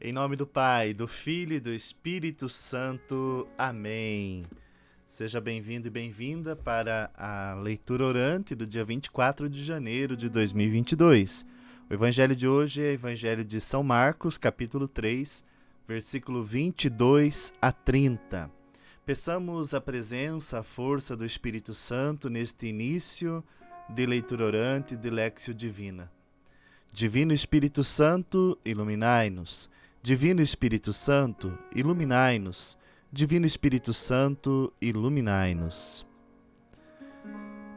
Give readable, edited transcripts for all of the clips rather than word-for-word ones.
Em nome do Pai, do Filho e do Espírito Santo. Amém. Seja bem-vindo e bem-vinda para a leitura orante do dia 24 de janeiro de 2022. O evangelho de hoje é o evangelho de São Marcos, capítulo 3, versículo 22 a 30. Peçamos a presença, a força do Espírito Santo neste início de leitura orante de Léxio Divina. Divino Espírito Santo, iluminai-nos. Divino Espírito Santo, iluminai-nos. Divino Espírito Santo, iluminai-nos.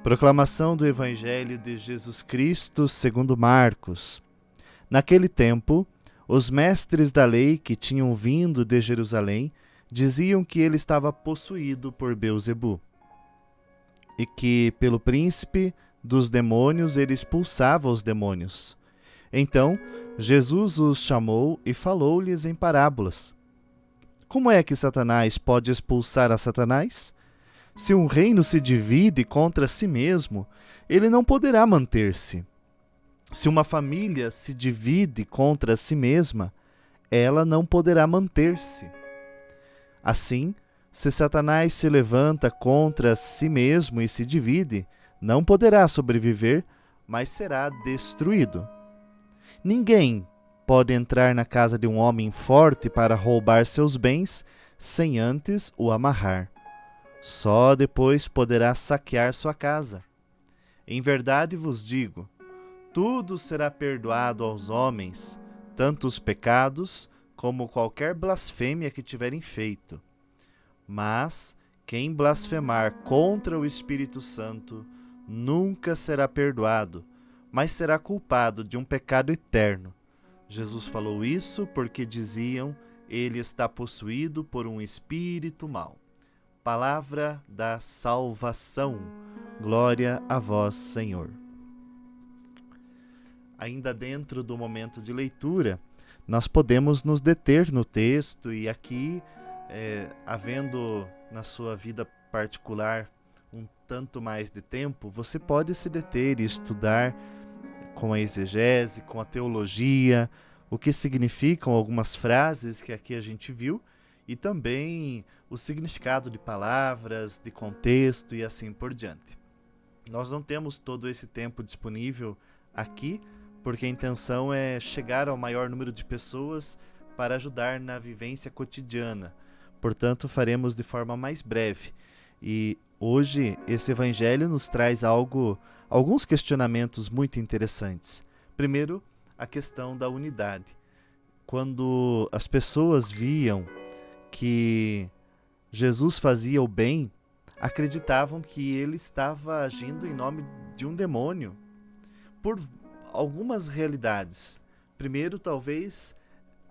Proclamação do Evangelho de Jesus Cristo segundo Marcos. Naquele tempo, os mestres da lei que tinham vindo de Jerusalém diziam que ele estava possuído por Beelzebu e que, pelo príncipe dos demônios, ele expulsava os demônios. Então, Jesus os chamou e falou-lhes em parábolas. Como é que Satanás pode expulsar a Satanás? Se um reino se divide contra si mesmo, ele não poderá manter-se. Se uma família se divide contra si mesma, ela não poderá manter-se. Assim, se Satanás se levanta contra si mesmo e se divide, não poderá sobreviver, mas será destruído. Ninguém pode entrar na casa de um homem forte para roubar seus bens sem antes o amarrar. Só depois poderá saquear sua casa. Em verdade vos digo, tudo será perdoado aos homens, tanto os pecados como qualquer blasfêmia que tiverem feito. Mas quem blasfemar contra o Espírito Santo nunca será perdoado, mas será culpado de um pecado eterno. Jesus falou isso porque diziam, ele está possuído por um espírito mau. Palavra da salvação. Glória a vós, Senhor. Ainda dentro do momento de leitura, nós podemos nos deter no texto e aqui, havendo na sua vida particular um tanto mais de tempo, você pode se deter e estudar com a exegese, com a teologia, o que significam algumas frases que aqui a gente viu e também o significado de palavras, de contexto e assim por diante. Nós não temos todo esse tempo disponível aqui, porque a intenção é chegar ao maior número de pessoas para ajudar na vivência cotidiana. Portanto, faremos de forma mais breve. E hoje esse evangelho nos traz alguns questionamentos muito interessantes. Primeiro, a questão da unidade. Quando as pessoas viam que Jesus fazia o bem, acreditavam que ele estava agindo em nome de um demônio, por algumas realidades. Primeiro, talvez,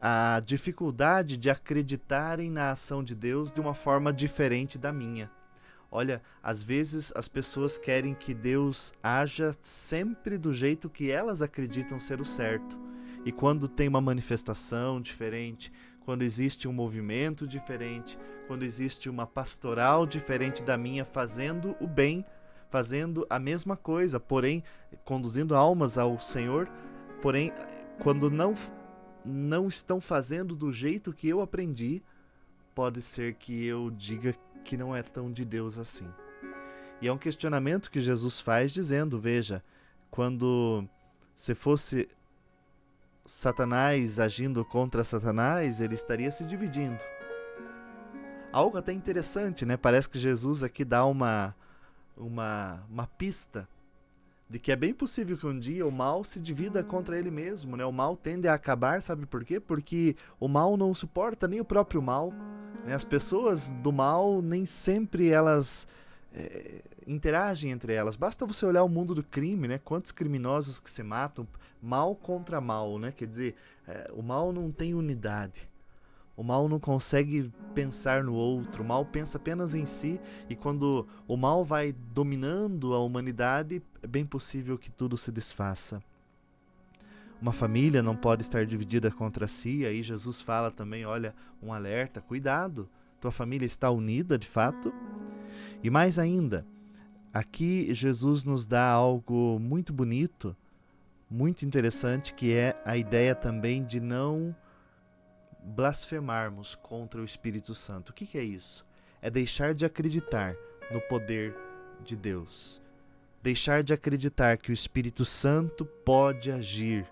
a dificuldade de acreditarem na ação de Deus de uma forma diferente da minha. Olha, às vezes as pessoas querem que Deus haja sempre do jeito que elas acreditam ser o certo. E quando tem uma manifestação diferente, quando existe um movimento diferente, quando existe uma pastoral diferente da minha, fazendo o bem, fazendo a mesma coisa, porém conduzindo almas ao Senhor, porém quando não estão fazendo do jeito que eu aprendi, pode ser que eu diga que não é tão de Deus assim. E é um questionamento que Jesus faz dizendo, veja, quando se fosse Satanás agindo contra Satanás, ele estaria se dividindo. Algo até interessante, né? Parece que Jesus aqui dá uma pista de que é bem possível que um dia o mal se divida contra ele mesmo, né? O mal tende a acabar, sabe por quê? Porque o mal não suporta nem o próprio mal, né? As pessoas do mal nem sempre elas interagem entre elas. Basta você olhar o mundo do crime, né? Quantos criminosos que se matam, mal contra mal, né? Quer dizer, o mal não tem unidade. O mal não consegue pensar no outro, o mal pensa apenas em si, e quando o mal vai dominando a humanidade, é bem possível que tudo se desfaça. Uma família não pode estar dividida contra si, aí Jesus fala também, olha, um alerta, cuidado, tua família está unida de fato? E mais ainda, aqui Jesus nos dá algo muito bonito, muito interessante, que é a ideia também de não blasfemarmos contra o Espírito Santo. O que é isso? É deixar de acreditar no poder de Deus. Deixar de acreditar que o Espírito Santo pode agir.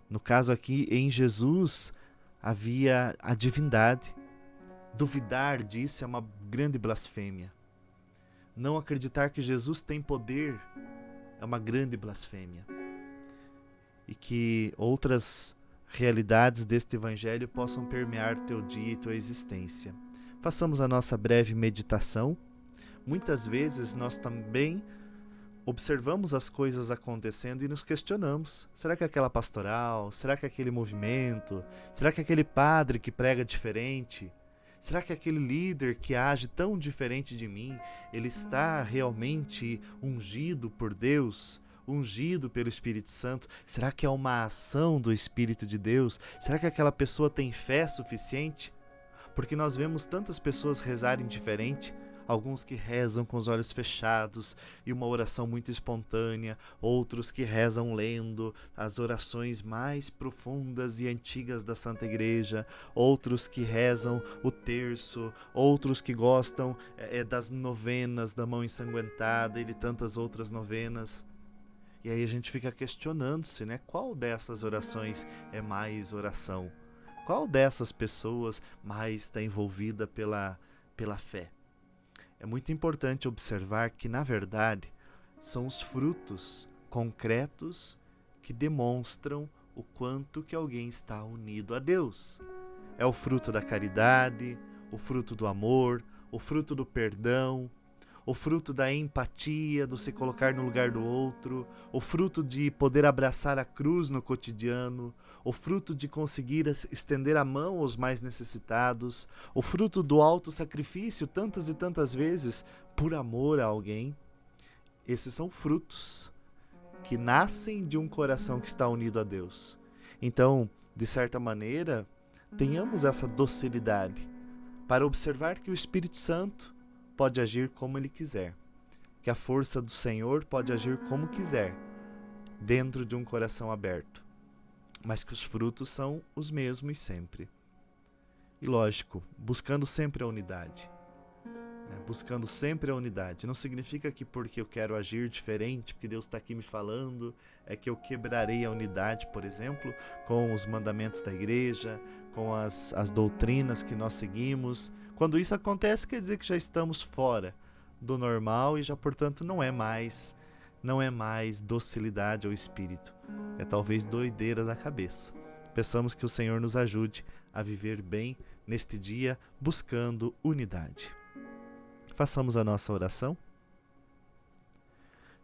No caso aqui, em Jesus, havia a divindade. Duvidar disso é uma grande blasfêmia. Não acreditar que Jesus tem poder é uma grande blasfêmia. E que outras realidades deste Evangelho possam permear teu dia e tua existência. Façamos a nossa breve meditação. Muitas vezes nós também observamos as coisas acontecendo e nos questionamos. Será que aquela pastoral? Será que aquele movimento? Será que aquele padre que prega diferente? Será que aquele líder que age tão diferente de mim, ele está realmente ungido por Deus? Ungido pelo Espírito Santo? Será que é uma ação do Espírito de Deus? Será que aquela pessoa tem fé suficiente? Porque nós vemos tantas pessoas rezarem diferente. Alguns que rezam com os olhos fechados e uma oração muito espontânea, outros que rezam lendo as orações mais profundas e antigas da Santa Igreja, outros que rezam o terço, outros que gostam das novenas da mão ensanguentada e de tantas outras novenas. E aí a gente fica questionando-se, né? Qual dessas orações é mais oração? Qual dessas pessoas mais está envolvida pela fé? É muito importante observar que, na verdade, são os frutos concretos que demonstram o quanto que alguém está unido a Deus. É o fruto da caridade, o fruto do amor, o fruto do perdão, o fruto da empatia, do se colocar no lugar do outro, o fruto de poder abraçar a cruz no cotidiano, o fruto de conseguir estender a mão aos mais necessitados, o fruto do autossacrifício tantas e tantas vezes por amor a alguém. Esses são frutos que nascem de um coração que está unido a Deus. Então, de certa maneira, tenhamos essa docilidade para observar que o Espírito Santo pode agir como Ele quiser, que a força do Senhor pode agir como quiser, dentro de um coração aberto, mas que os frutos são os mesmos sempre. E lógico, buscando sempre a unidade. Buscando sempre a unidade. Não significa que porque eu quero agir diferente, porque Deus está aqui me falando, é que eu quebrarei a unidade, por exemplo, com os mandamentos da igreja, com as doutrinas que nós seguimos. Quando isso acontece, quer dizer que já estamos fora do normal e já, portanto, não é mais docilidade ao Espírito. É talvez doideira da cabeça. Peçamos que o Senhor nos ajude a viver bem neste dia, buscando unidade. Façamos a nossa oração.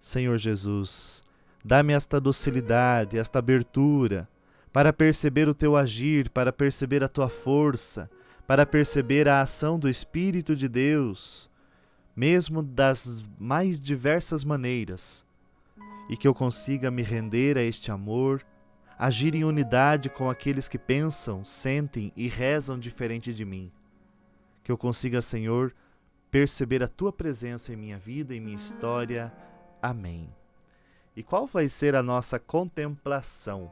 Senhor Jesus, dá-me esta docilidade, esta abertura, para perceber o Teu agir, para perceber a Tua força, para perceber a ação do Espírito de Deus, mesmo das mais diversas maneiras, e que eu consiga me render a este amor, agir em unidade com aqueles que pensam, sentem e rezam diferente de mim. Que eu consiga, Senhor, perceber a Tua presença em minha vida, em minha história. Amém. E qual vai ser a nossa contemplação,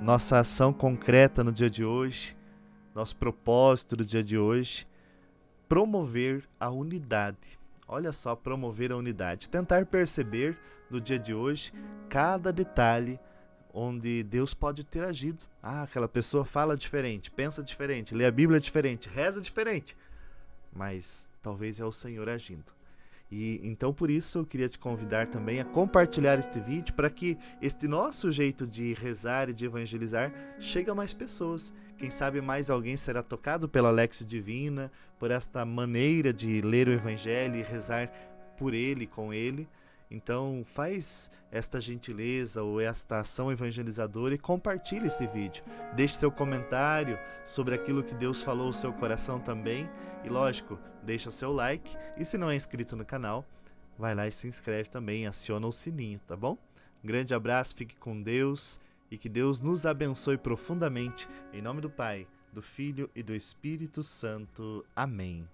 nossa ação concreta no dia de hoje, nosso propósito do dia de hoje? Promover a unidade. Olha só, promover a unidade. Tentar perceber no dia de hoje cada detalhe onde Deus pode ter agido. Aquela pessoa fala diferente, pensa diferente, lê a Bíblia diferente, reza diferente. Mas talvez é o Senhor agindo. E então por isso eu queria te convidar também a compartilhar este vídeo para que este nosso jeito de rezar e de evangelizar chegue a mais pessoas. Quem sabe mais alguém será tocado pela Léxio Divina, por esta maneira de ler o Evangelho e rezar por ele, com ele. Então faz esta gentileza ou esta ação evangelizadora e compartilhe este vídeo. Deixe seu comentário sobre aquilo que Deus falou ao seu coração também. E lógico, deixa seu like. E se não é inscrito no canal, vai lá e se inscreve também, aciona o sininho, tá bom? Um grande abraço, fique com Deus e que Deus nos abençoe profundamente. Em nome do Pai, do Filho e do Espírito Santo. Amém.